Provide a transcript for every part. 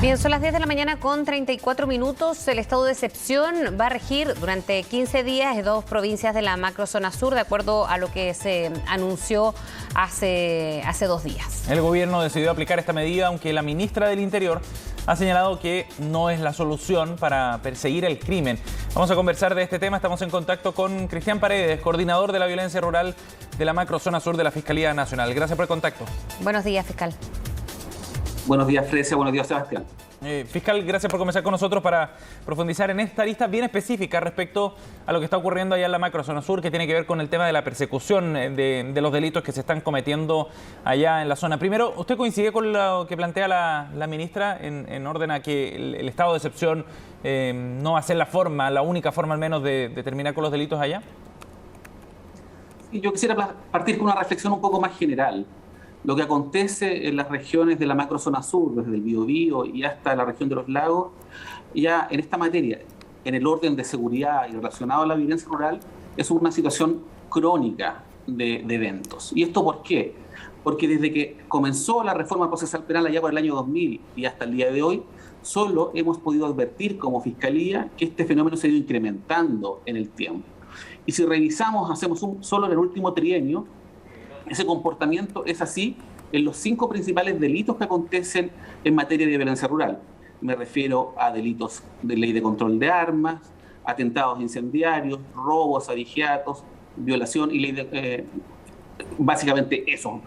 Bien, son las 10 de la mañana con 34 minutos. El estado de excepción va a regir durante 15 días en dos provincias de la macrozona sur, de acuerdo a lo que se anunció hace 2 días. El gobierno decidió aplicar esta medida, aunque la ministra del Interior ha señalado que no es la solución para perseguir el crimen. Vamos a conversar de este tema. Estamos en contacto con Cristian Paredes, coordinador de la violencia rural de la macrozona sur de la Fiscalía Nacional. Gracias por el contacto. Buenos días, fiscal. Buenos días, Frecia. Buenos días, Sebastián. Fiscal, gracias por conversar con nosotros para profundizar en esta lista bien específica respecto a lo que está ocurriendo allá en la macrozona sur, que tiene que ver con el tema de la persecución de los delitos que se están cometiendo allá en la zona. Primero, ¿usted coincide con lo que plantea la ministra en orden a que el estado de excepción no va a ser la única forma al menos de terminar con los delitos allá? Yo quisiera partir con una reflexión un poco más general. Lo que acontece en las regiones de la macrozona sur, desde el Biobío y hasta la región de los lagos, ya en esta materia, en el orden de seguridad y relacionado a la violencia rural, es una situación crónica de eventos. ¿Y esto por qué? Porque desde que comenzó la reforma procesal penal allá por el año 2000 y hasta el día de hoy, solo hemos podido advertir como Fiscalía que este fenómeno se ha ido incrementando en el tiempo. Y si hacemos solo en el último trienio, ese comportamiento es así en los 5 principales delitos que acontecen en materia de violencia rural. Me refiero a delitos de ley de control de armas, atentados incendiarios, robos a vigiatos, violación y ley de... básicamente eso.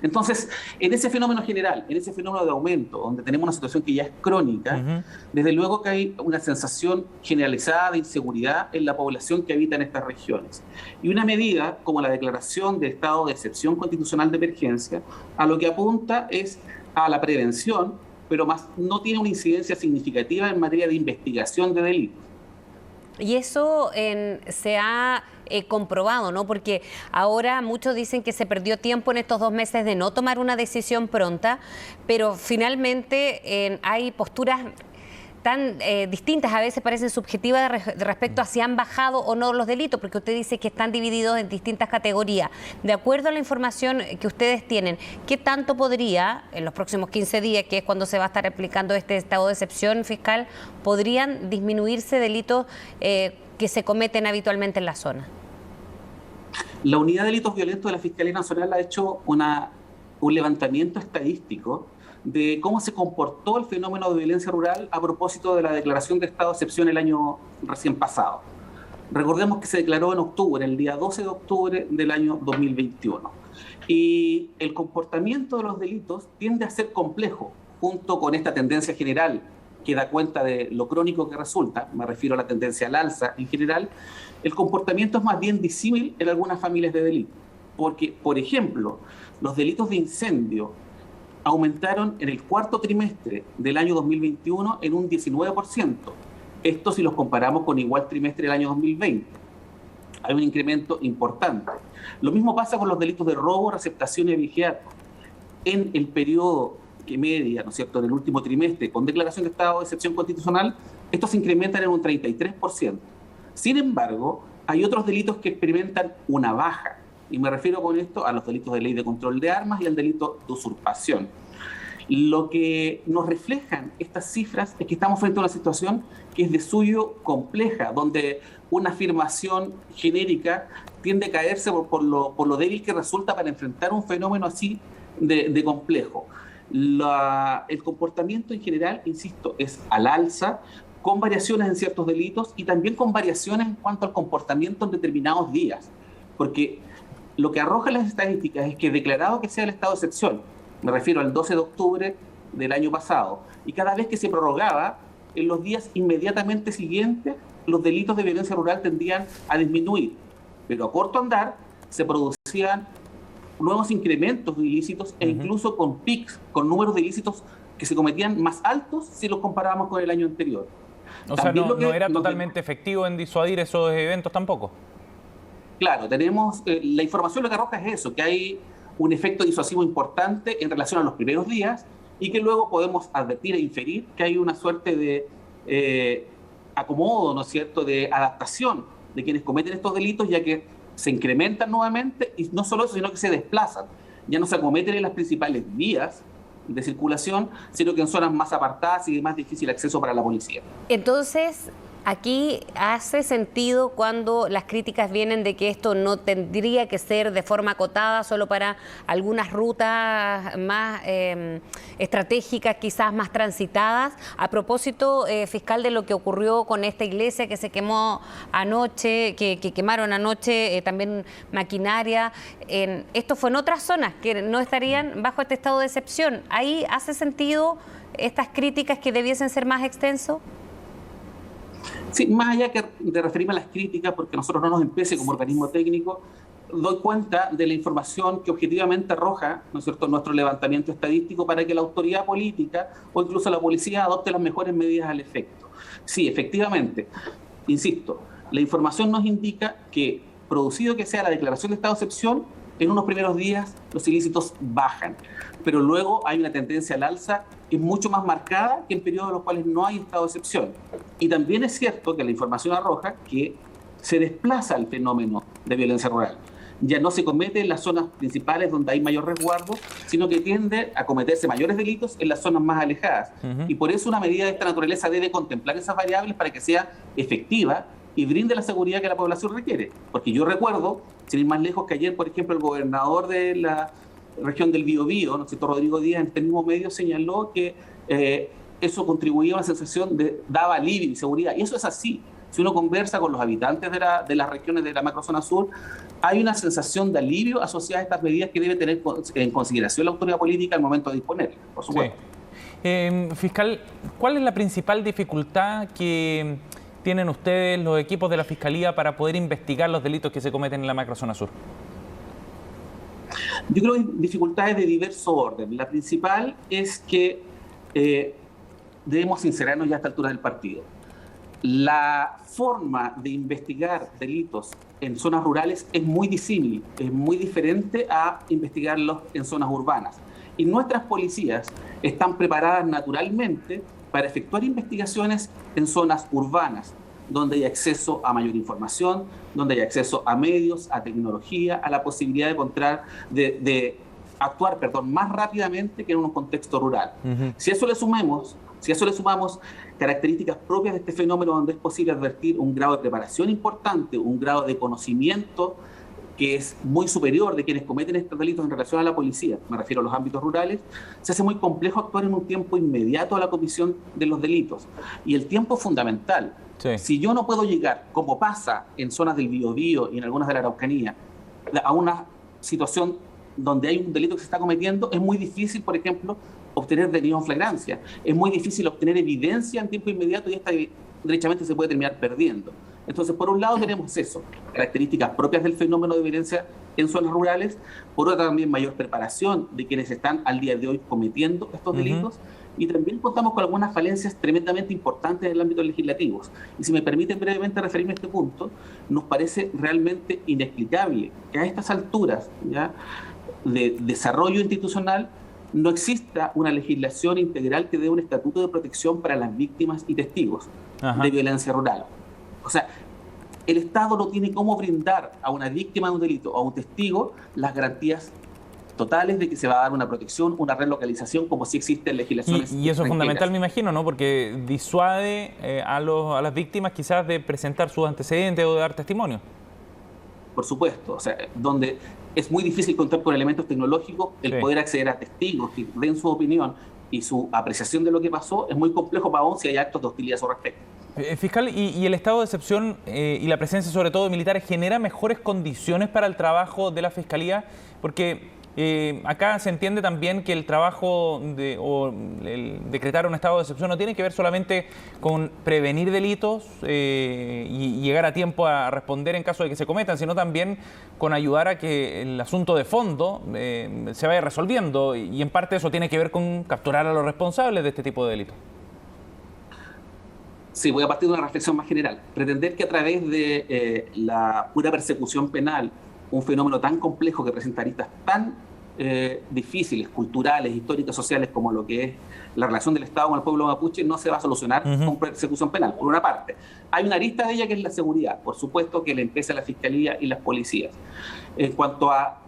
Entonces, en ese fenómeno general, en ese fenómeno de aumento, donde tenemos una situación que ya es crónica, desde luego que hay una sensación generalizada de inseguridad en la población que habita en estas regiones. Y una medida como la declaración de estado de excepción constitucional de emergencia, a lo que apunta es a la prevención, pero más no tiene una incidencia significativa en materia de investigación de delitos. Y eso se ha comprobado, ¿no? Porque ahora muchos dicen que se perdió tiempo en estos 2 meses de no tomar una decisión pronta, pero finalmente hay posturas tan distintas, a veces parecen subjetivas respecto a si han bajado o no los delitos, porque usted dice que están divididos en distintas categorías. De acuerdo a la información que ustedes tienen, ¿qué tanto podría, en los próximos 15 días, que es cuando se va a estar aplicando este estado de excepción fiscal, podrían disminuirse delitos que se cometen habitualmente en la zona? La Unidad de Delitos Violentos de la Fiscalía Nacional ha hecho un levantamiento estadístico de cómo se comportó el fenómeno de violencia rural a propósito de la declaración de estado de excepción el año recién pasado. Recordemos que se declaró en octubre, el día 12 de octubre del año 2021. Y el comportamiento de los delitos tiende a ser complejo, junto con esta tendencia general que da cuenta de lo crónico que resulta, me refiero a la tendencia al alza en general. El comportamiento es más bien disímil en algunas familias de delitos. Porque, por ejemplo, los delitos de incendio aumentaron en el 4º trimestre del año 2021 en un 19%. Esto si los comparamos con igual trimestre del año 2020. Hay un incremento importante. Lo mismo pasa con los delitos de robo, receptación y vigiato. En el periodo que media, ¿no es cierto?, del último trimestre, con declaración de estado de excepción constitucional, estos se incrementan en un 33%. Sin embargo, hay otros delitos que experimentan una baja. Y me refiero con esto a los delitos de ley de control de armas y al delito de usurpación. Lo que nos reflejan estas cifras es que estamos frente a una situación que es de suyo compleja, donde una afirmación genérica tiende a caerse por lo débil que resulta para enfrentar un fenómeno así de complejo. El comportamiento en general, insisto, es al alza, con variaciones en ciertos delitos y también con variaciones en cuanto al comportamiento en determinados días. Porque lo que arrojan las estadísticas es que declarado que sea el estado de excepción, me refiero al 12 de octubre del año pasado, y cada vez que se prorrogaba, en los días inmediatamente siguientes, los delitos de violencia rural tendían a disminuir. Pero a corto andar se producían nuevos incrementos de ilícitos e incluso con pics, con números de ilícitos que se cometían más altos si los comparábamos con el año anterior. O sea, no era totalmente efectivo en disuadir esos eventos tampoco. Claro, tenemos, la información lo que arroja es eso, que hay un efecto disuasivo importante en relación a los primeros días y que luego podemos advertir e inferir que hay una suerte de acomodo, ¿no es cierto?, de adaptación de quienes cometen estos delitos, ya que se incrementan nuevamente y no solo eso, sino que se desplazan. Ya no se acometen en las principales vías de circulación, sino que en zonas más apartadas y de más difícil acceso para la policía. Entonces, aquí hace sentido cuando las críticas vienen de que esto no tendría que ser de forma acotada solo para algunas rutas más estratégicas, quizás más transitadas. A propósito, fiscal, de lo que ocurrió con esta iglesia que se quemó anoche, que quemaron anoche, también maquinaria. Esto fue en otras zonas que no estarían bajo este estado de excepción. ¿Ahí hace sentido estas críticas que debiesen ser más extensos? Sí, más allá que de referirme a las críticas, porque nosotros no nos empece como organismo técnico, doy cuenta de la información que objetivamente arroja, ¿no es cierto?, nuestro levantamiento estadístico para que la autoridad política o incluso la policía adopte las mejores medidas al efecto. Sí, efectivamente, insisto, la información nos indica que, producido que sea la declaración de estado de excepción, en unos primeros días los ilícitos bajan, pero luego hay una tendencia al alza que es mucho más marcada que en periodos en los cuales no hay estado de excepción. Y también es cierto que la información arroja que se desplaza el fenómeno de violencia rural. Ya no se comete en las zonas principales donde hay mayor resguardo, sino que tiende a cometerse mayores delitos en las zonas más alejadas. Y por eso una medida de esta naturaleza debe contemplar esas variables para que sea efectiva y brinde la seguridad que la población requiere. Porque yo recuerdo, sin ir más lejos, que ayer, por ejemplo, el gobernador de la región del Biobío, ¿no es cierto?, Rodrigo Díaz, en este mismo medio señaló que eso contribuía a una sensación de daba alivio y seguridad. Y eso es así. Si uno conversa con los habitantes de las regiones de la macrozona sur, hay una sensación de alivio asociada a estas medidas que debe tener en consideración la autoridad política al momento de disponer, por supuesto. Sí. Fiscal, ¿cuál es la principal dificultad que tienen ustedes, los equipos de la Fiscalía, para poder investigar los delitos que se cometen en la macrozona sur? Yo creo que hay dificultades de diverso orden. La principal es que debemos sincerarnos ya a esta altura del partido. La forma de investigar delitos en zonas rurales es muy disímil, es muy diferente a investigarlos en zonas urbanas. Y nuestras policías están preparadas naturalmente para efectuar investigaciones en zonas urbanas, donde hay acceso a mayor información, donde hay acceso a medios, a tecnología, a la posibilidad de actuar más rápidamente que en un contexto rural. Si a eso le sumamos características propias de este fenómeno, donde es posible advertir un grado de preparación importante, un grado de conocimiento que es muy superior de quienes cometen estos delitos en relación a la policía, me refiero a los ámbitos rurales, se hace muy complejo actuar en un tiempo inmediato a la comisión de los delitos. Y el tiempo es fundamental. Sí. Si yo no puedo llegar, como pasa en zonas del Biobío y en algunas de la Araucanía, a una situación donde hay un delito que se está cometiendo, es muy difícil, por ejemplo, obtener detenidos en flagrancia. Es muy difícil obtener evidencia en tiempo inmediato y esta derechamente se puede terminar perdiendo. Entonces, por un lado tenemos eso, características propias del fenómeno de violencia en zonas rurales, por otra también mayor preparación de quienes están al día de hoy cometiendo estos delitos, y también contamos con algunas falencias tremendamente importantes en el ámbito legislativo. Y si me permiten brevemente referirme a este punto, nos parece realmente inexplicable que a estas alturas ya de desarrollo institucional no exista una legislación integral que dé un estatuto de protección para las víctimas y testigos de violencia rural. O sea, el Estado no tiene cómo brindar a una víctima de un delito o a un testigo las garantías totales de que se va a dar una protección, una relocalización, como sí existe en legislaciones. Y eso es fundamental, me imagino, ¿no? Porque disuade a las víctimas quizás de presentar sus antecedentes o de dar testimonio. Por supuesto, o sea, donde es muy difícil contar con elementos tecnológicos, el poder acceder a testigos que den su opinión y su apreciación de lo que pasó es muy complejo, para aún si hay actos de hostilidad a su respecto. Fiscal, ¿y el estado de excepción y la presencia sobre todo de militares genera mejores condiciones para el trabajo de la Fiscalía? Porque acá se entiende también que el trabajo o el decretar un estado de excepción no tiene que ver solamente con prevenir delitos y llegar a tiempo a responder en caso de que se cometan, sino también con ayudar a que el asunto de fondo se vaya resolviendo, y en parte eso tiene que ver con capturar a los responsables de este tipo de delitos. Sí, voy a partir de una reflexión más general. Pretender que a través de la pura persecución penal, un fenómeno tan complejo que presenta aristas tan difíciles, culturales, históricas, sociales, como lo que es la relación del Estado con el pueblo mapuche, no se va a solucionar con persecución penal. Por una parte, hay una arista de ella que es la seguridad, por supuesto que le empieza la Fiscalía y las policías. En cuanto a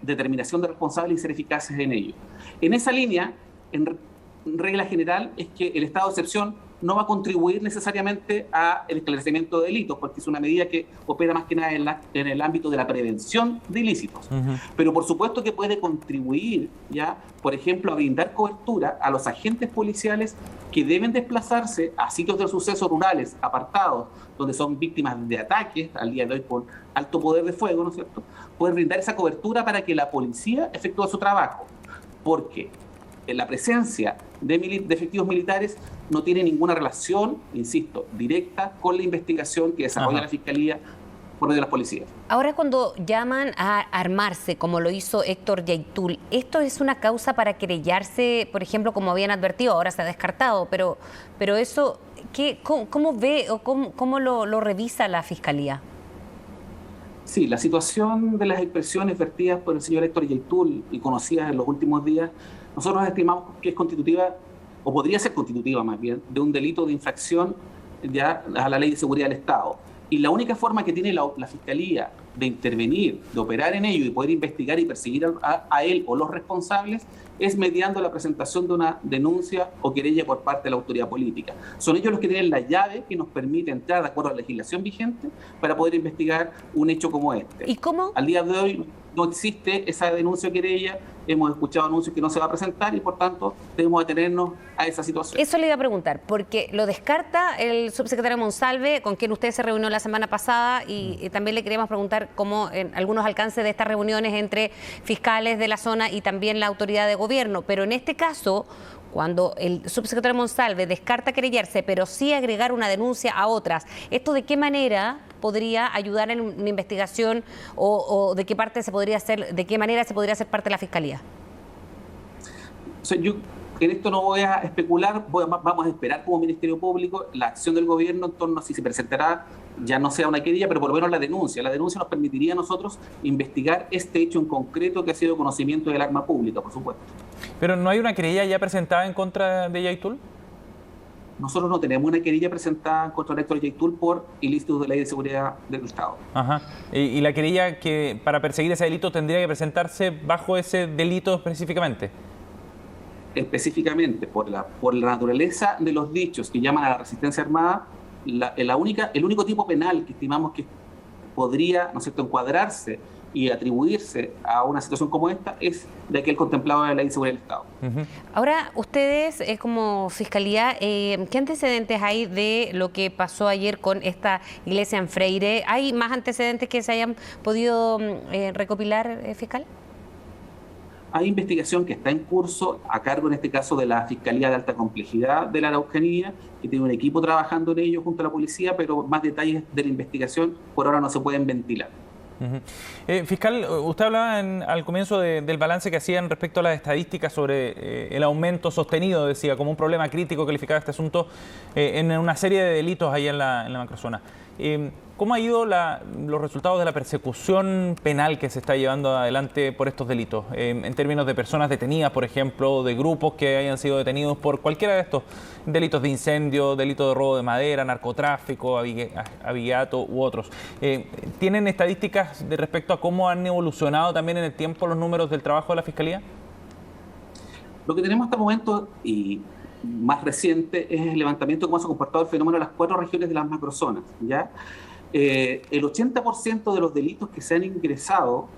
determinación de responsables y ser eficaces en ello. En esa línea, en regla general, es que el estado de excepción no va a contribuir necesariamente al esclarecimiento de delitos, porque es una medida que opera más que nada en el ámbito de la prevención de ilícitos. Pero por supuesto que puede contribuir, ya, por ejemplo, a brindar cobertura a los agentes policiales que deben desplazarse a sitios de sucesos rurales apartados, donde son víctimas de ataques, al día de hoy con alto poder de fuego, ¿no es cierto? Pueden brindar esa cobertura para que la policía efectúe su trabajo, porque en la presencia de efectivos militares no tiene ninguna relación, insisto, directa con la investigación que desarrolla la Fiscalía por medio de las policías. Ahora, cuando llaman a armarse, como lo hizo Héctor Yaitul, ¿esto es una causa para querellarse, por ejemplo, como habían advertido? Ahora se ha descartado, pero eso, ¿cómo ve o cómo lo revisa la Fiscalía? Sí, la situación de las expresiones vertidas por el señor Héctor Yaitul y conocidas en los últimos días, nosotros estimamos que es constitutiva, o podría ser constitutiva más bien, de un delito de infracción ya a la Ley de Seguridad del Estado. Y la única forma que tiene la Fiscalía de intervenir, de operar en ello y poder investigar y perseguir a él o los responsables es mediando la presentación de una denuncia o querella por parte de la autoridad política. Son ellos los que tienen la llave que nos permite entrar de acuerdo a la legislación vigente para poder investigar un hecho como este. ¿Y cómo? Al día de hoy no existe esa denuncia o querella, hemos escuchado anuncios que no se va a presentar y por tanto debemos atenernos a esa situación. Eso le iba a preguntar, porque lo descarta el subsecretario Monsalve, con quien usted se reunió la semana pasada, y también le queríamos preguntar cómo en algunos alcances de estas reuniones entre fiscales de la zona y también la autoridad de gobierno. Pero en este caso, cuando el subsecretario Monsalve descarta querellarse, pero sí agregar una denuncia a otras, ¿esto de qué manera podría ayudar en una investigación o de qué parte se podría hacer, de qué manera se podría hacer parte de la Fiscalía? O sea, yo en esto no voy a especular, vamos a esperar como Ministerio Público la acción del gobierno en torno a si se presentará, ya no sea una querella, pero por lo menos la denuncia. La denuncia nos permitiría a nosotros investigar este hecho en concreto que ha sido conocimiento del arma pública, por supuesto. ¿Pero no hay una querella ya presentada en contra de Yaitul? Nosotros no tenemos una querella presentada contra el Héctor Yaitul por ilícitos de la Ley de Seguridad del Estado. Ajá. ¿Y la querella que para perseguir ese delito tendría que presentarse bajo ese delito específicamente? Específicamente, por la naturaleza de los dichos que llaman a la resistencia armada, el único tipo penal que estimamos que podría, ¿no es cierto?, encuadrarse y atribuirse a una situación como esta es de aquel contemplado en la Ley de Seguridad del Estado. Ahora, ustedes como Fiscalía, ¿qué antecedentes hay de lo que pasó ayer con esta iglesia en Freire? ¿Hay más antecedentes que se hayan podido recopilar, fiscal? Hay investigación que está en curso a cargo, en este caso, de la Fiscalía de Alta Complejidad de la Araucanía, que tiene un equipo trabajando en ello junto a la policía, pero más detalles de la investigación por ahora no se pueden ventilar. Fiscal, usted hablaba al comienzo del balance que hacían respecto a las estadísticas sobre el aumento sostenido, decía, como un problema crítico, calificaba este asunto en una serie de delitos ahí en la macrozona. ¿Cómo han ido los resultados de la persecución penal que se está llevando adelante por estos delitos? En términos de personas detenidas, por ejemplo, de grupos que hayan sido detenidos por cualquiera de estos delitos de incendio, delito de robo de madera, narcotráfico, abigeato u otros. ¿Tienen estadísticas respecto a cómo han evolucionado también en el tiempo los números del trabajo de la Fiscalía? Lo que tenemos hasta el momento y más reciente es el levantamiento de cómo se ha comportado el fenómeno en las 4 regiones de las macrozonas, ¿ya? El 80% de los delitos que se han ingresado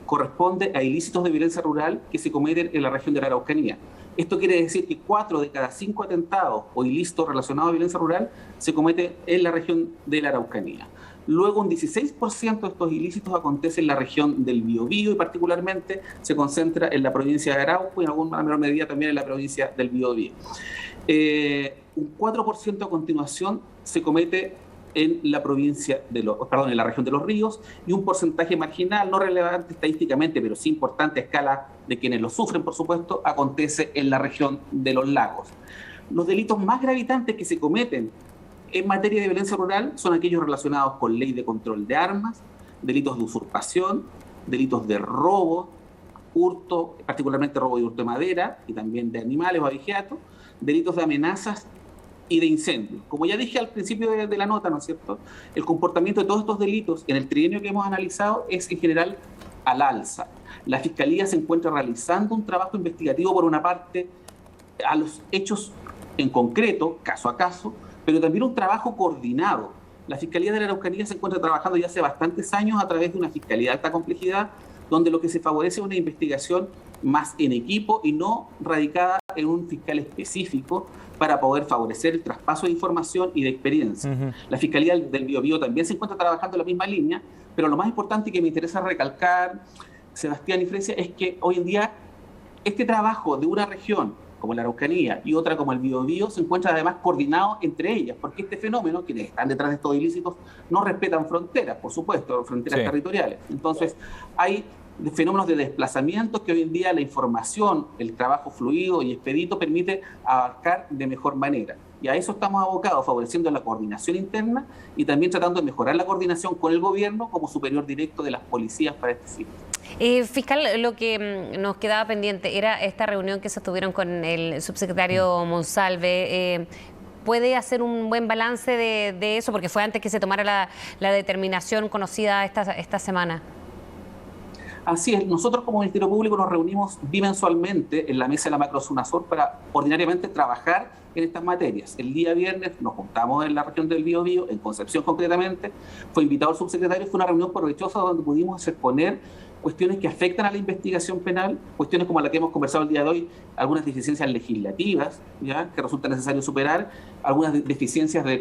corresponde a ilícitos de violencia rural que se cometen en la región de la Araucanía. Esto quiere decir que 4 de cada 5 atentados o ilícitos relacionados a violencia rural se cometen en la región de la Araucanía. Luego, un 16% de estos ilícitos acontece en la región del Biobío y particularmente se concentra en la provincia de Arauco y en alguna menor medida también en la provincia del Biobío. Un 4% a continuación se comete en la provincia en la región de Los Ríos, y un porcentaje marginal, no relevante estadísticamente, pero sí importante a escala de quienes lo sufren, por supuesto, acontece en la región de Los Lagos. Los delitos más gravitantes que se cometen en materia de violencia rural son aquellos relacionados con ley de control de armas, delitos de usurpación, delitos de robo, hurto, particularmente robo y hurto de madera, y también de animales o abigeato, delitos de amenazas y de incendios. Como ya dije al principio de la nota, ¿no es cierto?, el comportamiento de todos estos delitos en el trienio que hemos analizado es en general al alza. La Fiscalía se encuentra realizando un trabajo investigativo, por una parte, a los hechos en concreto, caso a caso, pero también un trabajo coordinado. La Fiscalía de la Araucanía se encuentra trabajando ya hace bastantes años a través de una Fiscalía de alta complejidad, donde lo que se favorece es una investigación más en equipo y no radicada en un fiscal específico para poder favorecer el traspaso de información y de experiencia. La Fiscalía del Biobío también se encuentra trabajando en la misma línea, pero lo más importante y que me interesa recalcar, Sebastián y Fresia, es que hoy en día este trabajo de una región como la Araucanía y otra como el Biobío se encuentra además coordinado entre ellas, porque este fenómeno, quienes están detrás de estos ilícitos, no respetan fronteras, por supuesto, fronteras territoriales. Entonces, hay fenómenos de desplazamiento que hoy en día la información, el trabajo fluido y expedito permite abarcar de mejor manera. Y a eso estamos abocados, favoreciendo la coordinación interna y también tratando de mejorar la coordinación con el gobierno como superior directo de las policías para este fin. Fiscal, lo que nos quedaba pendiente era esta reunión que se tuvieron con el subsecretario Monsalve. ¿Puede hacer un buen balance de eso? Porque fue antes que se tomara la determinación conocida esta semana. Así es, nosotros como Ministerio Público nos reunimos bimensualmente en la mesa de la Macrozona Sur para ordinariamente trabajar en estas materias. El día viernes nos juntamos en la región del Biobío, en Concepción concretamente, fue invitado el subsecretario, fue una reunión provechosa donde pudimos exponer cuestiones que afectan a la investigación penal, cuestiones como la que hemos conversado el día de hoy, algunas deficiencias legislativas, ¿ya?, que resulta necesario superar, algunas deficiencias de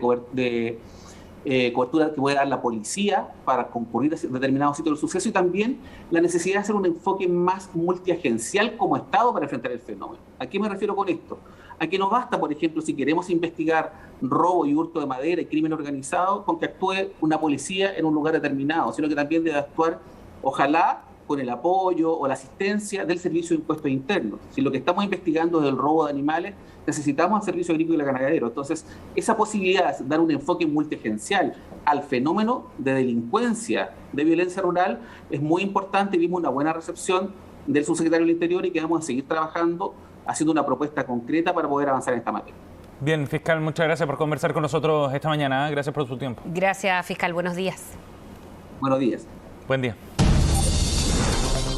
cobertura que puede dar la policía para concurrir a determinados sitios del suceso, y también la necesidad de hacer un enfoque más multiagencial como Estado para enfrentar el fenómeno. ¿A qué me refiero con esto? A que no basta, por ejemplo, si queremos investigar robo y hurto de madera y crimen organizado, con que actúe una policía en un lugar determinado, sino que también debe actuar, ojalá, con el apoyo o la asistencia del Servicio de Impuestos Internos. Si lo que estamos investigando es el robo de animales, necesitamos al Servicio Agrícola y Ganadero. Entonces, esa posibilidad de dar un enfoque multiagencial al fenómeno de delincuencia, de violencia rural, es muy importante. Vimos una buena recepción del subsecretario del Interior y que vamos a seguir trabajando, haciendo una propuesta concreta para poder avanzar en esta materia. Bien, fiscal, muchas gracias por conversar con nosotros esta mañana. Gracias por su tiempo. Gracias, fiscal. Buenos días. Buenos días. Buen día.